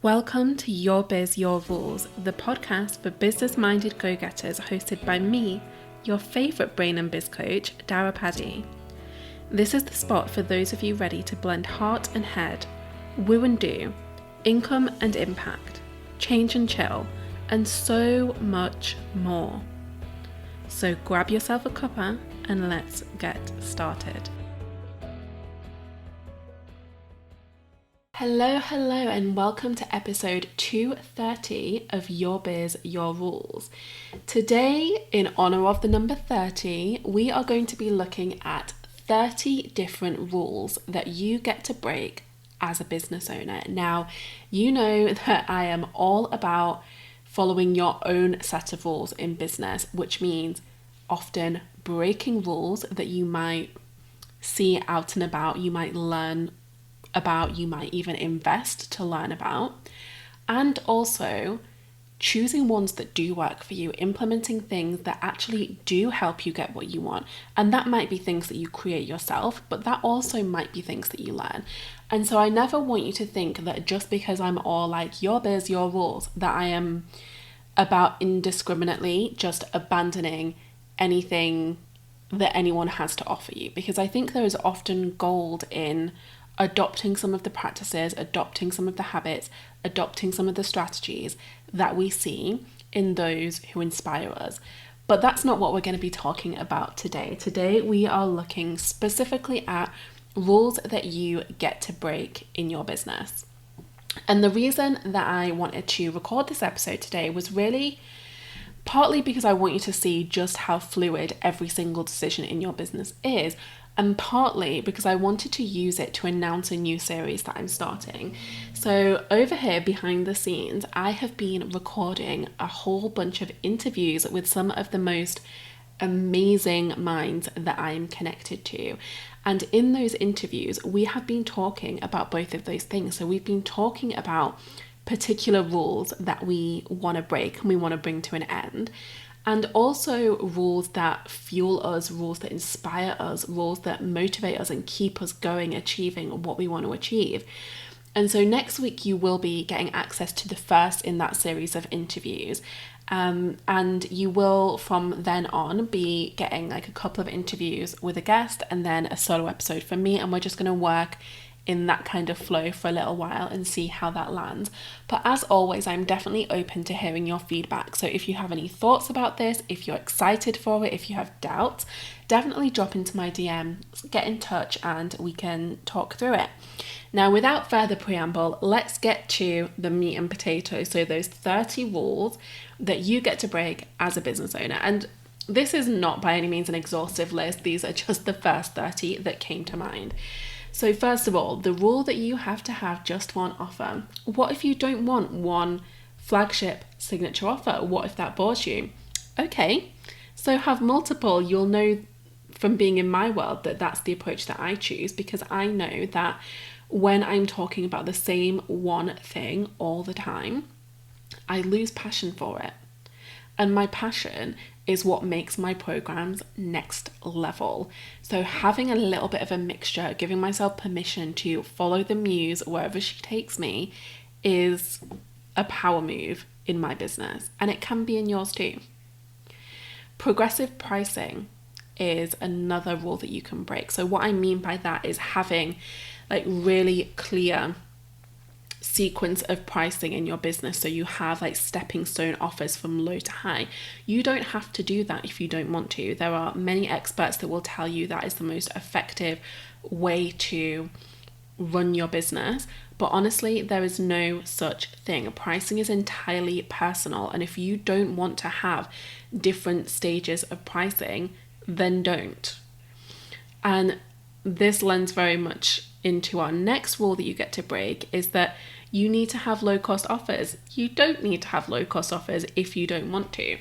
Welcome to Your Biz, Your Rules, the podcast for business-minded go-getters hosted by me, your favourite brain and biz coach, Daire Paddy. This is the spot for those of you ready to blend heart and head, woo and do, income and impact, change and chill, and so much more. So grab yourself a cuppa and let's get started. Hello, and welcome to episode 230 of Your Biz, Your Rules. Today, in honour of the number 30, we are going to be looking at 30 different rules that you get to break as a business owner. Now, you know that I am all about following your own set of rules in business, which means often breaking rules that you might see out and about, you might learn about, you might even invest to learn about, and also choosing ones that do work for you, implementing things that actually do help you get what you want. And that might be things that you create yourself, but that also might be things that you learn. And so I never want you to think that just because I'm all like your biz, your rules, that I am about indiscriminately just abandoning anything that anyone has to offer you, because I think there is often gold in adopting some of the practices, adopting some of the habits, adopting some of the strategies that we see in those who inspire us. But that's not what we're going to be talking about today. Today, we are looking specifically at rules that you get to break in your business. And the reason that I wanted to record this episode today was really partly because I want you to see just how fluid every single decision in your business is, and partly because I wanted to use it to announce a new series that I'm starting. So over here behind the scenes, I have been recording a whole bunch of interviews with some of the most amazing minds that I am connected to. And in those interviews, we have been talking about both of those things. So we've been talking about particular rules that we want to break and we want to bring to an end. And also rules that fuel us, rules that inspire us, rules that motivate us and keep us going, achieving what we want to achieve. And so next week you will be getting access to the first in that series of interviews. And you will from then on be getting like a couple of interviews with a guest and then a solo episode from me. And we're just going to work in that kind of flow for a little while and see how that lands. But as always, I'm definitely open to hearing your feedback. So if you have any thoughts about this, if you're excited for it, if you have doubts, definitely drop into my DM, get in touch and we can talk through it. Now, without further preamble, let's get to the meat and potatoes. So those 30 rules that you get to break as a business owner. And this is not by any means an exhaustive list. These are just the first 30 that came to mind. So first of all, the rule that you have to have just one offer. What if you don't want one flagship signature offer? What if that bores you? Okay, so have multiple. You'll know from being in my world that that's the approach that I choose, because I know that when I'm talking about the same one thing all the time, I lose passion for it. And my passion is what makes my programs next level. So having a little bit of a mixture, giving myself permission to follow the muse wherever she takes me, is a power move in my business. And it can be in yours too. Progressive pricing is another rule that you can break. So what I mean by that is having like really clear sequence of pricing in your business, so you have like stepping stone offers from low to high. You don't have to do that if you don't want to. There are many experts that will tell you that is the most effective way to run your business, but honestly there is no such thing. Pricing is entirely personal, and if you don't want to have different stages of pricing, then don't. And this lends very much into our next rule that you get to break, is that you need to have low cost offers. You don't need to have low cost offers if you don't want to.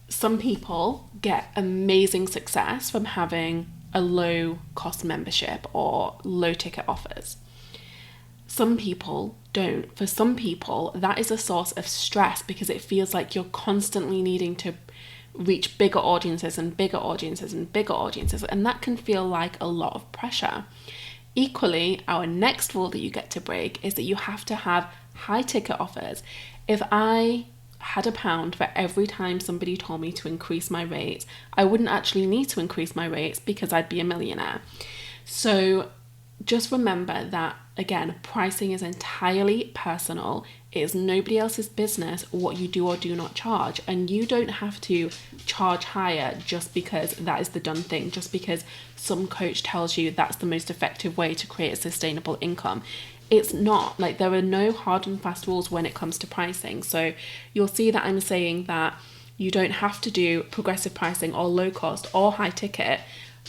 Some people get amazing success from having a low cost membership or low ticket offers. Some people don't. For some people, that is a source of stress because it feels like you're constantly needing to reach bigger audiences and bigger audiences and bigger audiences, and that can feel like a lot of pressure. Equally, our next rule that you get to break is that you have to have high ticket offers. If I had £1 for every time somebody told me to increase my rates, I wouldn't actually need to increase my rates because I'd be a millionaire. So just remember that, again, pricing is entirely personal. It is nobody else's business what you do or do not charge. And you don't have to charge higher just because that is the done thing, just because some coach tells you that's the most effective way to create a sustainable income. It's not. Like, there are no hard and fast rules when it comes to pricing. So you'll see that I'm saying that you don't have to do progressive pricing or low cost or high ticket,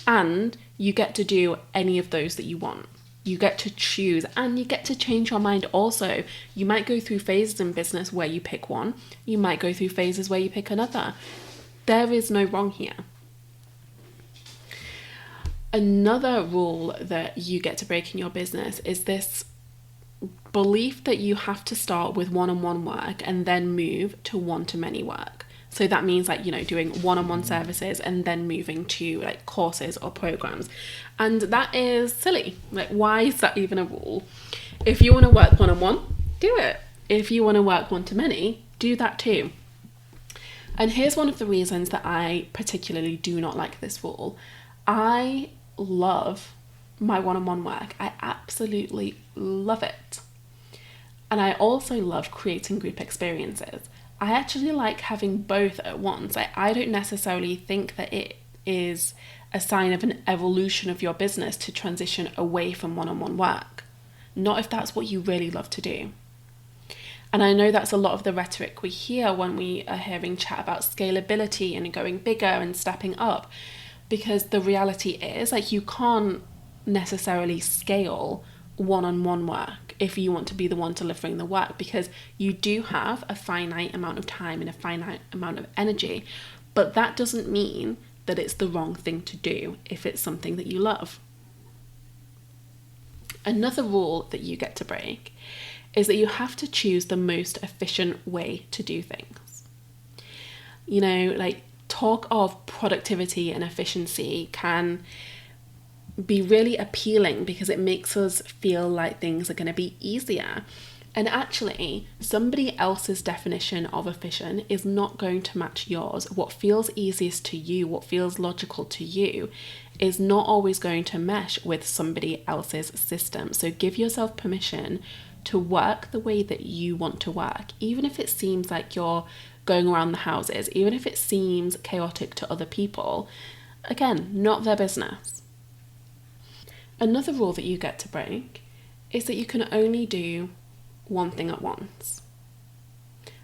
and you get to do any of those that you want. You get to choose, and you get to change your mind also. You might go through phases in business where you pick one. You might go through phases where you pick another. There is no wrong here. Another rule that you get to break in your business is this belief that you have to start with one-on-one work and then move to one-to-many work. So that means, like, you know, doing one-on-one services and then moving to like courses or programs. And that is silly. Like, why is that even a rule? If you want to work one-on-one, do it. If you want to work one-to-many, do that too. And here's one of the reasons that I particularly do not like this rule. I love my one-on-one work. I absolutely love it. And I also love creating group experiences. I actually like having both at once. I don't necessarily think that it is a sign of an evolution of your business to transition away from one-on-one work. Not if that's what you really love to do. And I know that's a lot of the rhetoric we hear when we are hearing chat about scalability and going bigger and stepping up. Because the reality is, like, you can't necessarily scale one-on-one work if you want to be the one delivering the work, because you do have a finite amount of time and a finite amount of energy. But that doesn't mean that it's the wrong thing to do if it's something that you love. Another rule that you get to break is that you have to choose the most efficient way to do things. You know, like, talk of productivity and efficiency can be really appealing because it makes us feel like things are going to be easier. And actually, somebody else's definition of efficient is not going to match yours. What feels easiest to you, what feels logical to you, is not always going to mesh with somebody else's system. So give yourself permission to work the way that you want to work, even if it seems like you're going around the houses, even if it seems chaotic to other people. Again, not their business. Another rule that you get to break is that you can only do one thing at once.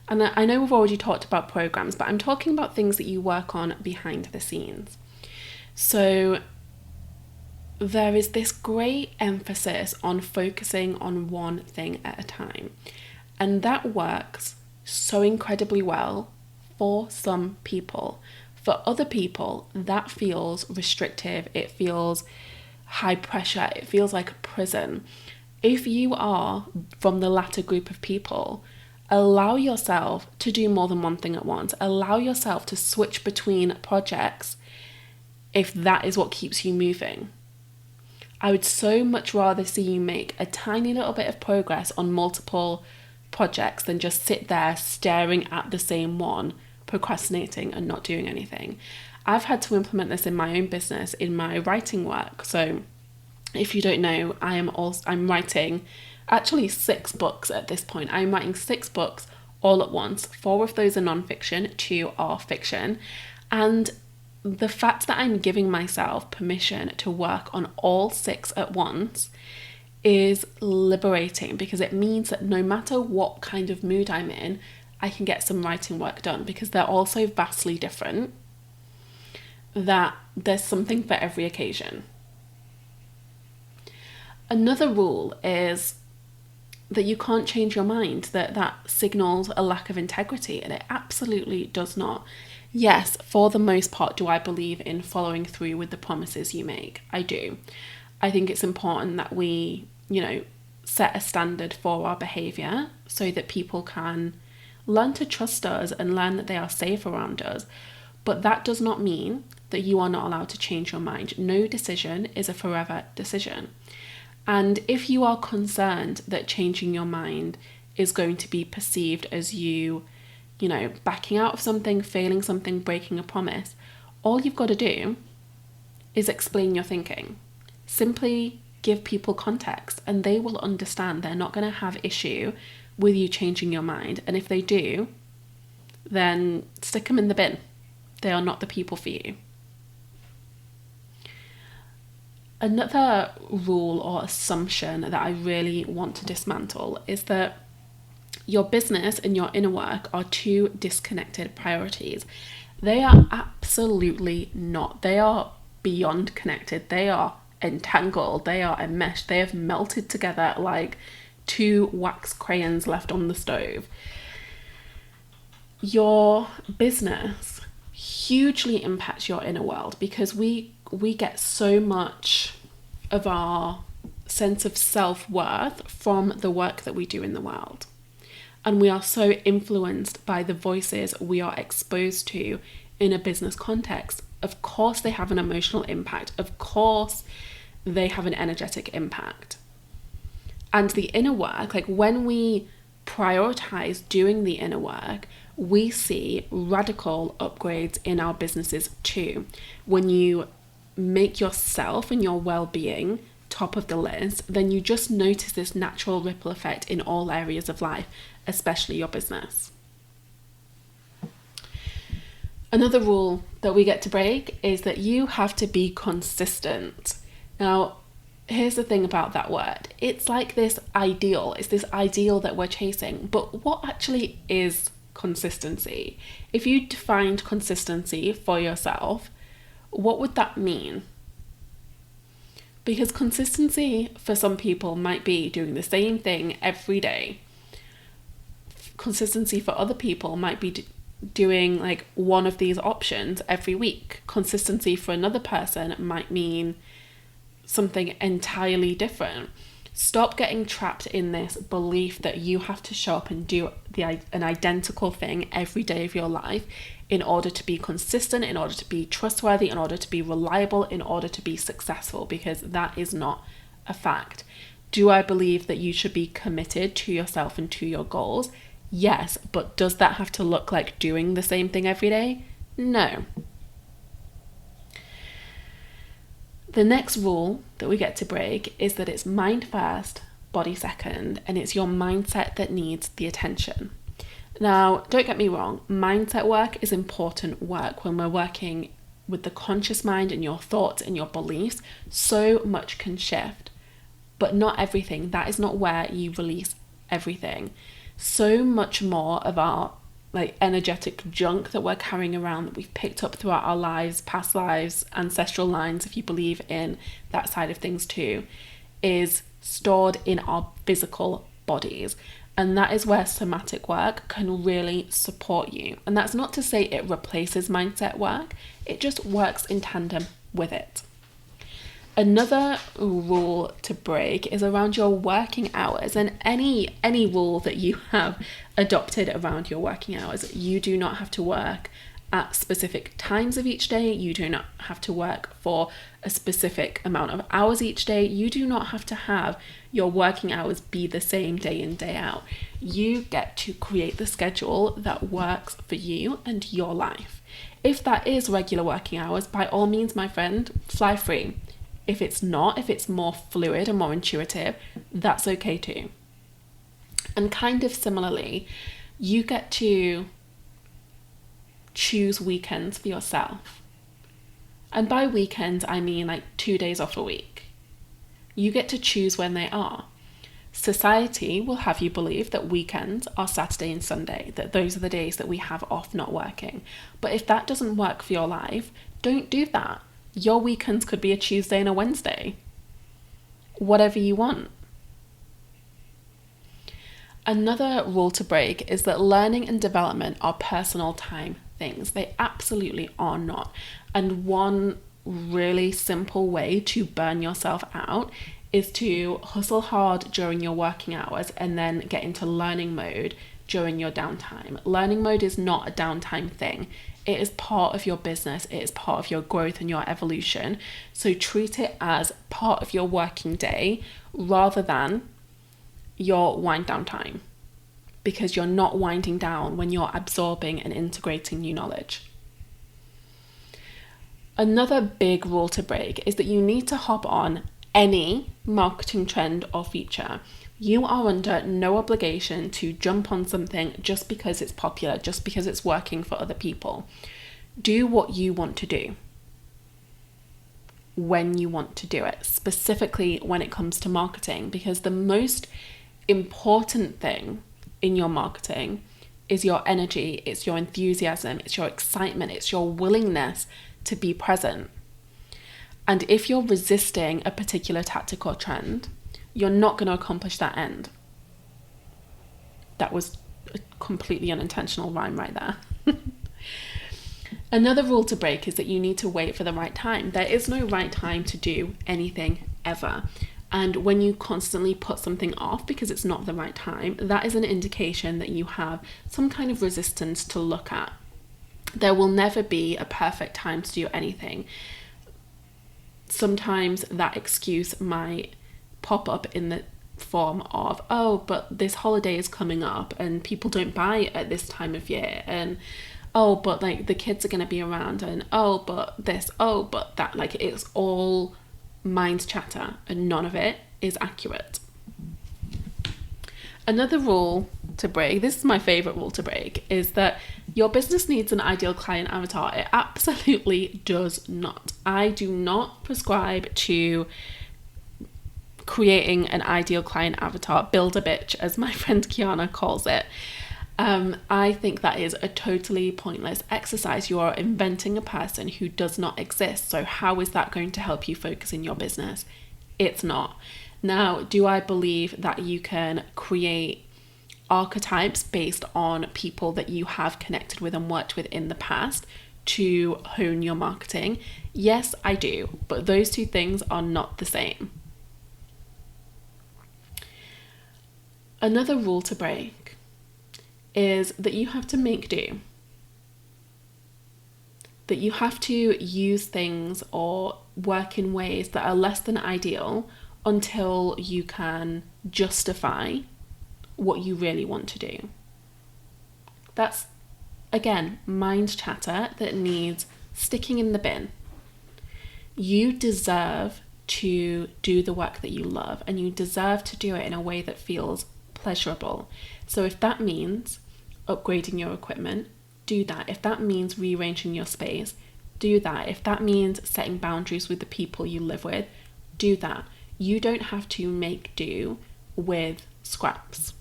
And I know we've already talked about programs, but I'm talking about things that you work on behind the scenes. So there is this great emphasis on focusing on one thing at a time. And that works so incredibly well for some people. For other people, that feels restrictive. It feels high pressure. It feels like a prison. If you are from the latter group of people, allow yourself to do more than one thing at once. Allow yourself to switch between projects if that is what keeps you moving. I would so much rather see you make a tiny little bit of progress on multiple projects than just sit there staring at the same one, procrastinating and not doing anything. I've had to implement this in my own business, in my writing work. So if you don't know, I'm writing actually 6 books at this point. I'm writing 6 books all at once. 4 of those are non-fiction, 2 are fiction. And the fact that I'm giving myself permission to work on all 6 at once is liberating, because it means that no matter what kind of mood I'm in, I can get some writing work done, because they're all so vastly different that there's something for every occasion. Another rule is that you can't change your mind, that signals a lack of integrity, and it absolutely does not. Yes, for the most part, do I believe in following through with the promises you make? I do. I think it's important that we, set a standard for our behaviour so that people can learn to trust us and learn that they are safe around us. But that does not mean that you are not allowed to change your mind. No decision is a forever decision. And if you are concerned that changing your mind is going to be perceived as you backing out of something, failing something, breaking a promise, all you've got to do is explain your thinking. Simply give people context and they will understand. They're not going to have issue with you changing your mind. And if they do, then stick them in the bin. They are not the people for you. Another rule or assumption that I really want to dismantle is that your business and your inner work are two disconnected priorities. They are absolutely not. They are beyond connected. They are entangled. They are enmeshed. They have melted together like two wax crayons left on the stove. Your business hugely impacts your inner world because we get so much of our sense of self-worth from the work that we do in the world. And we are so influenced by the voices we are exposed to in a business context. Of course, they have an emotional impact. Of course, they have an energetic impact. And the inner work, like when we prioritize doing the inner work, we see radical upgrades in our businesses too. When you make yourself and your well-being top of the list, then you just notice this natural ripple effect in all areas of life, especially your business. Another rule that we get to break is that you have to be consistent. Now, here's the thing about that word. It's like this ideal. It's this ideal that we're chasing. But what actually is consistency? If you defined consistency for yourself, what would that mean? Because consistency for some people might be doing the same thing every day. Consistency for other people might be doing like one of these options every week. Consistency for another person might mean something entirely different. Stop getting trapped in this belief that you have to show up and do an identical thing every day of your life in order to be consistent, in order to be trustworthy, in order to be reliable, in order to be successful, because that is not a fact. Do I believe that you should be committed to yourself and to your goals? Yes, but does that have to look like doing the same thing every day? No. The next rule that we get to break is that it's mind first, body second, and it's your mindset that needs the attention. Now, don't get me wrong, mindset work is important work when we're working with the conscious mind and your thoughts and your beliefs. So much can shift, but not everything. That is not where you release everything. So much more of our energetic junk that we're carrying around that we've picked up throughout our lives, past lives, ancestral lines, if you believe in that side of things too, is stored in our physical bodies. And that is where somatic work can really support you. And that's not to say it replaces mindset work, it just works in tandem with it. Another rule to break is around your working hours, and any rule that you have adopted around your working hours. You do not have to work at specific times of each day. You do not have to work for a specific amount of hours each day. You do not have to have your working hours be the same day in, day out. You get to create the schedule that works for you and your life. If that is regular working hours, by all means, my friend, fly free. If it's not, if it's more fluid and more intuitive, that's okay too. And kind of similarly, you get to choose weekends for yourself. And by weekends, I mean like 2 days off a week. You get to choose when they are. Society will have you believe that weekends are Saturday and Sunday, that those are the days that we have off not working. But if that doesn't work for your life, don't do that. Your weekends could be a Tuesday and a Wednesday. Whatever you want. Another rule to break is that learning and development are personal time things. They absolutely are not. And one really simple way to burn yourself out is to hustle hard during your working hours and then get into learning mode during your downtime. Learning mode is not a downtime thing. It is part of your business. It is part of your growth and your evolution. So treat it as part of your working day rather than your wind down time. because you're not winding down when you're absorbing and integrating new knowledge. Another big rule to break is that you need to hop on any marketing trend or feature. You are under no obligation to jump on something just because it's popular, just because it's working for other people. Do what you want to do when you want to do it, specifically when it comes to marketing, because the most important thing in your marketing is your energy, it's your enthusiasm, it's your excitement, it's your willingness to be present. And if you're resisting a particular tactic or trend, you're not going to accomplish that end. That was a completely unintentional rhyme right there. Another rule to break is that you need to wait for the right time. There is no right time to do anything ever. And when you constantly put something off because it's not the right time, that is an indication that you have some kind of resistance to look at. There will never be a perfect time to do anything. Sometimes that excuse might pop up in the form of, oh, but this holiday is coming up and people don't buy it at this time of year, and oh, but like the kids are going to be around, and oh, but this, oh, but that. Like, it's all mind chatter and none of it is accurate. Another rule to break, this is my favorite rule to break, is that your business needs an ideal client avatar. It absolutely does not. I do not prescribe to creating an ideal client avatar, build a bitch, as my friend Kiana calls it. I think that is a totally pointless exercise. You are inventing a person who does not exist. So how is that going to help you focus in your business? It's not. Now, do I believe that you can create archetypes based on people that you have connected with and worked with in the past to hone your marketing? Yes, I do. But those two things are not the same. Another rule to break is that you have to make do. That you have to use things or work in ways that are less than ideal until you can justify what you really want to do. That's, again, mind chatter that needs sticking in the bin. You deserve to do the work that you love, and you deserve to do it in a way that feels pleasurable. So if that means upgrading your equipment, do that. If that means rearranging your space, do that. If that means setting boundaries with the people you live with, do that. You don't have to make do with scraps.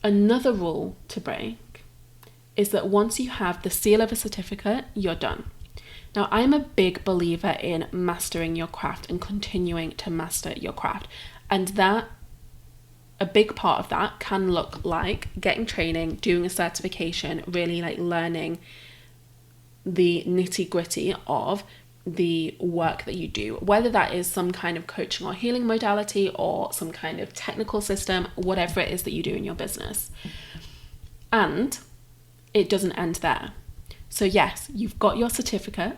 Another rule to break is that once you have the seal of a certificate, you're done. Now, I'm a big believer in mastering your craft and continuing to master your craft. And that, a big part of that can look like getting training, doing a certification, really like learning the nitty gritty of the work that you do, whether that is some kind of coaching or healing modality or some kind of technical system, whatever it is that you do in your business. And it doesn't end there. So yes, you've got your certificate,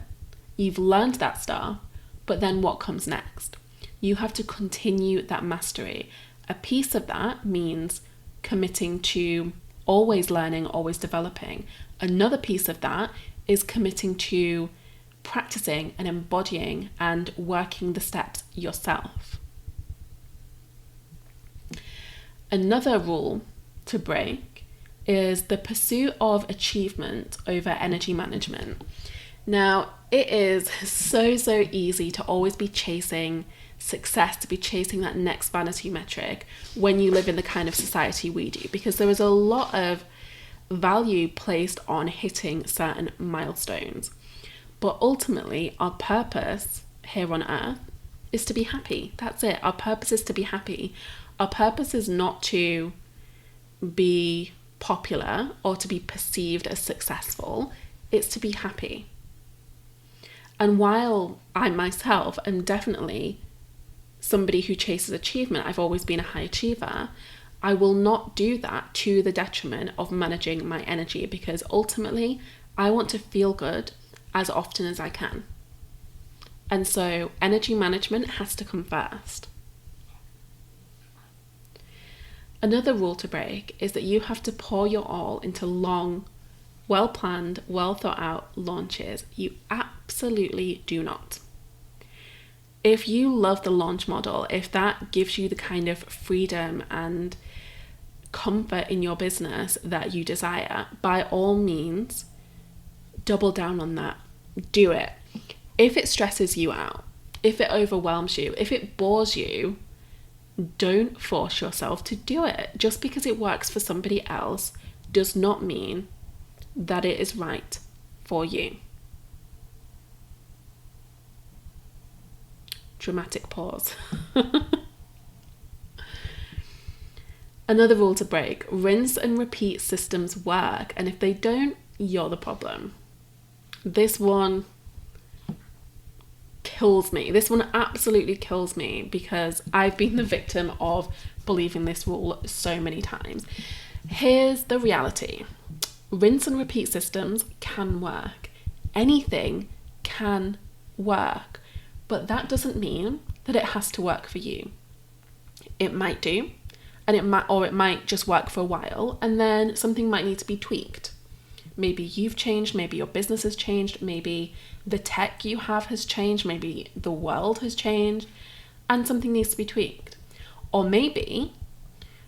you've learned that stuff, but then what comes next? You have to continue that mastery. A piece of that means committing to always learning, always developing. Another piece of that is committing to practicing and embodying and working the steps yourself. Another rule to break is the pursuit of achievement over energy management. Now, it is so easy to always be chasing success, to be chasing that next vanity metric when you live in the kind of society we do, because there is a lot of value placed on hitting certain milestones. But ultimately, our purpose here on earth is to be happy. That's it. Our purpose is to be happy. Our purpose is not to be popular or to be perceived as successful. It's to be happy. And while I myself am definitely somebody who chases achievement, I've always been a high achiever, I will not do that to the detriment of managing my energy, because ultimately I want to feel good as often as I can. And so energy management has to come first. Another rule to break is that you have to pour your all into long, well-planned, well-thought-out launches. You absolutely do not. If you love the launch model, if that gives you the kind of freedom and comfort in your business that you desire, by all means, double down on that. Do it. If it stresses you out, if it overwhelms you, if it bores you, don't force yourself to do it. Just because it works for somebody else does not mean that it is right for you. Dramatic pause. Another rule to break: rinse and repeat systems work, and if they don't, you're the problem. This one kills me. This one absolutely kills me because I've been the victim of believing this rule so many times. Here's the reality. Rinse and repeat systems can work. Anything can work, but that doesn't mean that it has to work for you. It might do, and it might just work for a while, and then something might need to be tweaked. Maybe you've changed, maybe your business has changed, maybe the tech you have has changed, maybe the world has changed, and something needs to be tweaked. Or maybe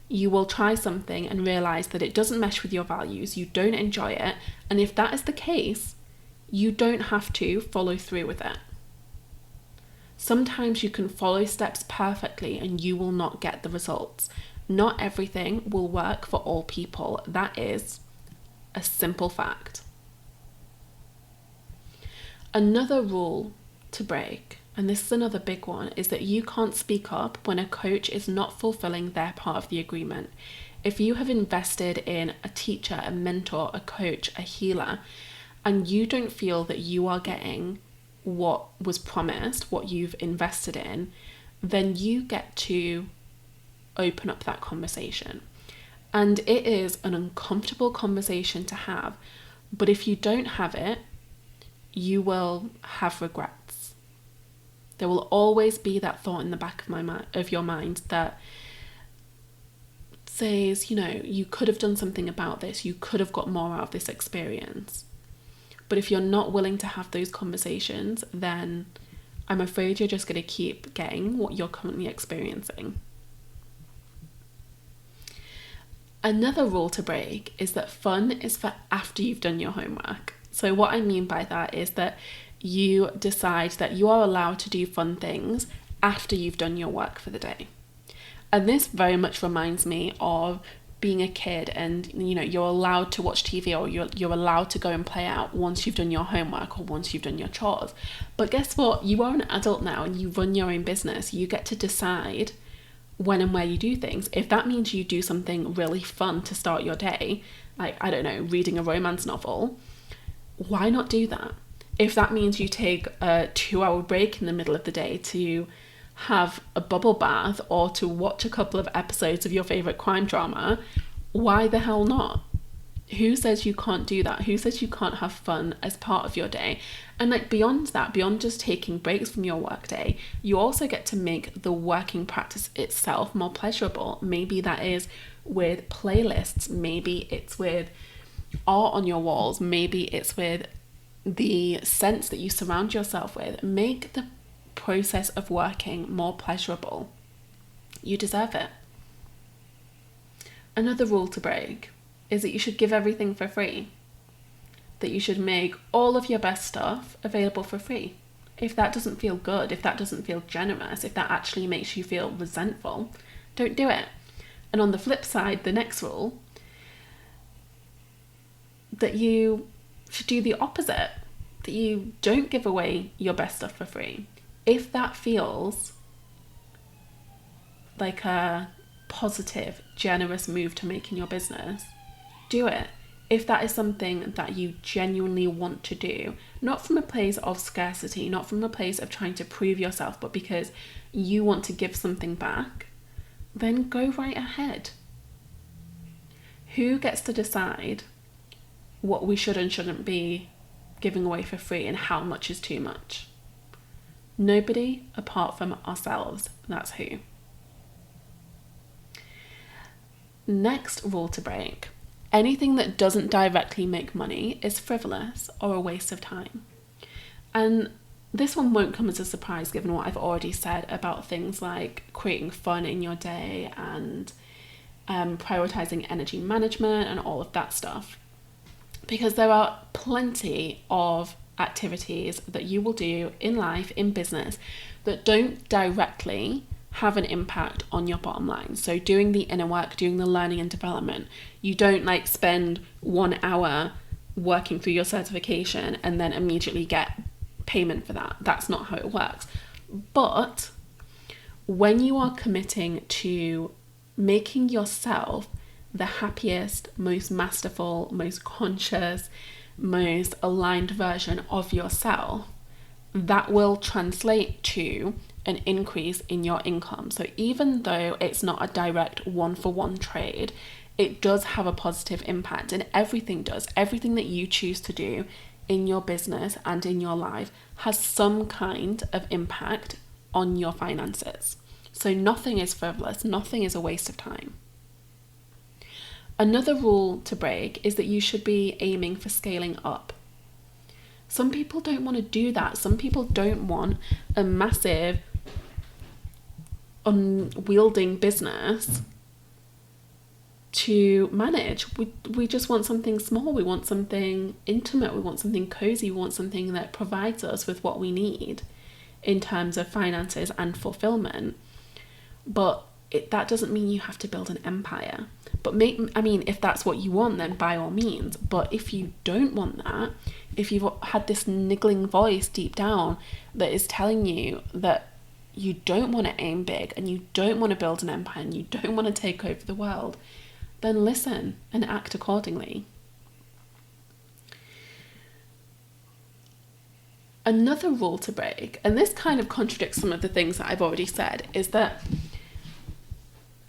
you will try something and realize that it doesn't mesh with your values, you don't enjoy it, and if that is the case, you don't have to follow through with it. Sometimes you can follow steps perfectly and you will not get the results. Not everything will work for all people. That is a simple fact. Another rule to break, and this is another big one, is that you can't speak up when a coach is not fulfilling their part of the agreement. If you have invested in a teacher, a mentor, a coach, a healer, and you don't feel that you are getting what was promised, what you've invested in, then you get to open up that conversation. And it is an uncomfortable conversation to have, but if you don't have it, you will have regrets. There will always be that thought in the back of your mind that says, you could have done something about this, you could have got more out of this experience. But if you're not willing to have those conversations, then I'm afraid you're just going to keep getting what you're currently experiencing. Another rule to break is that fun is for after you've done your homework. So what I mean by that is that you decide that you are allowed to do fun things after you've done your work for the day. And this very much reminds me of being a kid and, you're allowed to watch TV or you're allowed to go and play out once you've done your homework or once you've done your chores. But guess what? You are an adult now and you run your own business. You get to decide when and where you do things. If that means you do something really fun to start your day, like, I don't know, reading a romance novel, why not do that? If that means you take a 2-hour break in the middle of the day to have a bubble bath or to watch a couple of episodes of your favorite crime drama, why the hell not? Who says you can't do that? Who says you can't have fun as part of your day? And beyond that, beyond just taking breaks from your workday, you also get to make the working practice itself more pleasurable. Maybe that is with playlists, maybe it's with art on your walls, maybe it's with the scents that you surround yourself with. Make the process of working more pleasurable. You deserve it. Another rule to break is that you should give everything for free. That you should make all of your best stuff available for free. If that doesn't feel good, if that doesn't feel generous, if that actually makes you feel resentful, don't do it. And on the flip side, the next rule, that you should do the opposite. That you don't give away your best stuff for free. If that feels like a positive, generous move to make in your business, do it. If that is something that you genuinely want to do, not from a place of scarcity, not from a place of trying to prove yourself, but because you want to give something back, then go right ahead. Who gets to decide what we should and shouldn't be giving away for free and how much is too much? Nobody apart from ourselves. That's who. Next rule to break: anything that doesn't directly make money is frivolous or a waste of time. And this one won't come as a surprise given what I've already said about things like creating fun in your day and prioritizing energy management and all of that stuff. Because there are plenty of activities that you will do in life, in business, that don't directly have an impact on your bottom line. So doing the inner work, doing the learning and development, you don't like spend 1 hour working through your certification and then immediately get payment for that. That's not how it works. But when you are committing to making yourself the happiest, most masterful, most conscious, most aligned version of yourself, that will translate to an increase in your income. So even though it's not a direct one-for-one trade, it does have a positive impact, and everything does. Everything that you choose to do in your business and in your life has some kind of impact on your finances. So nothing is frivolous, nothing is a waste of time. Another rule to break is that you should be aiming for scaling up. Some people don't want to do that. Some people don't want a massive, unwielding business to manage. We just want something small. We want something intimate. We want something cozy. We want something that provides us with what we need in terms of finances and fulfillment. But that doesn't mean you have to build an empire. But if that's what you want, then by all means. But if you don't want that, if you've had this niggling voice deep down that is telling you that you don't want to aim big and you don't want to build an empire and you don't want to take over the world, then listen and act accordingly. Another rule to break, and this kind of contradicts some of the things that I've already said, is that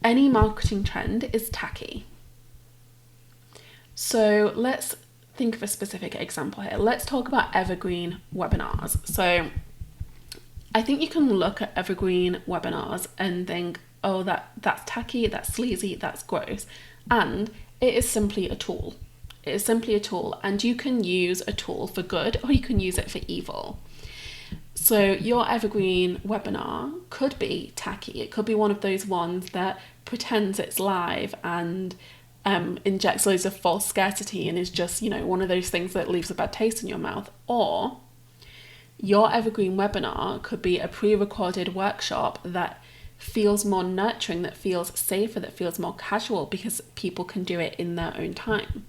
any marketing trend is tacky. So let's think of a specific example here. Let's talk about evergreen webinars. So I think you can look at evergreen webinars and think, oh, that's tacky, that's sleazy, that's gross. And it is simply a tool. It is simply a tool, and you can use a tool for good or you can use it for evil. So your evergreen webinar could be tacky. It could be one of those ones that pretends it's live and injects loads of false scarcity and is just, one of those things that leaves a bad taste in your mouth. Or your evergreen webinar could be a pre-recorded workshop that feels more nurturing, that feels safer, that feels more casual because people can do it in their own time.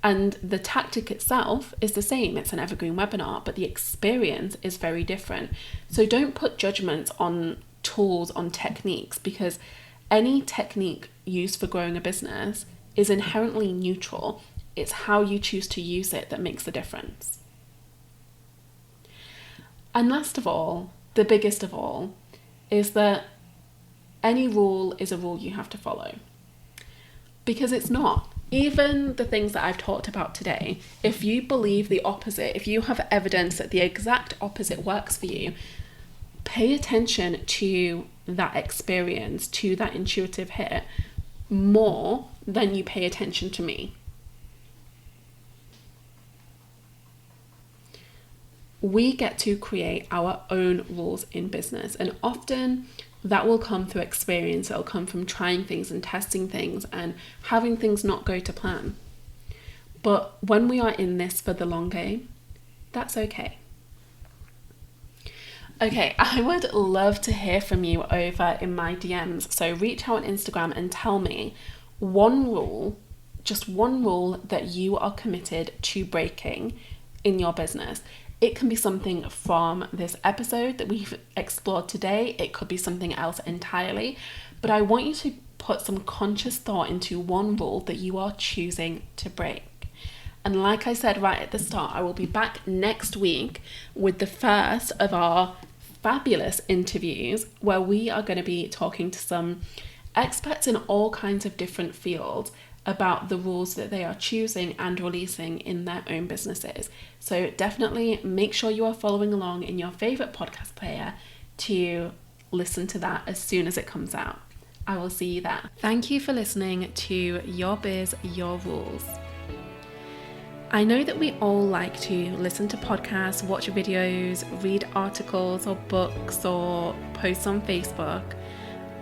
And the tactic itself is the same. It's an evergreen webinar, but the experience is very different. So don't put judgments on tools, on techniques, because any technique used for growing a business is inherently neutral. It's how you choose to use it that makes the difference. And last of all, the biggest of all, is that any rule is a rule you have to follow. Because it's not. Even the things that I've talked about today, if you believe the opposite, if you have evidence that the exact opposite works for you, pay attention to that experience, to that intuitive hit, more than you pay attention to me. We get to create our own rules in business, and often that will come through experience. It'll come from trying things and testing things and having things not go to plan. But when we are in this for the long game, that's okay. Okay, I would love to hear from you over in my DMs. So reach out on Instagram and tell me one rule, just one rule that you are committed to breaking in your business. It can be something from this episode that we've explored today. It could be something else entirely. But I want you to put some conscious thought into one rule that you are choosing to break. And like I said right at the start, I will be back next week with the first of our fabulous interviews where we are going to be talking to some experts in all kinds of different fields about the rules that they are choosing and releasing in their own businesses. So definitely make sure you are following along in your favorite podcast player to listen to that as soon as it comes out. I will see you there. Thank you for listening to Your Biz, Your Rules. I know that we all like to listen to podcasts, watch videos, read articles or books or posts on Facebook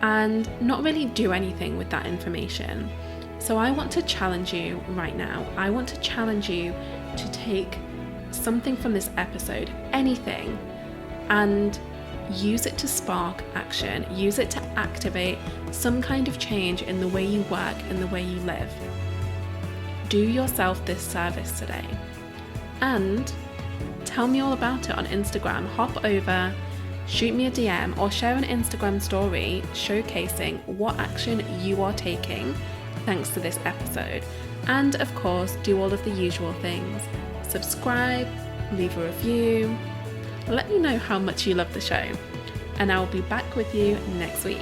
and not really do anything with that information. So I want to challenge you right now. I want to challenge you to take something from this episode, anything, and use it to spark action. Use it to activate some kind of change in the way you work and the way you live. Do yourself this service today and tell me all about it on Instagram. Hop over, shoot me a DM or share an Instagram story showcasing what action you are taking thanks to this episode. And of course, do all of the usual things. Subscribe, leave a review, let me know how much you love the show, and I'll be back with you next week.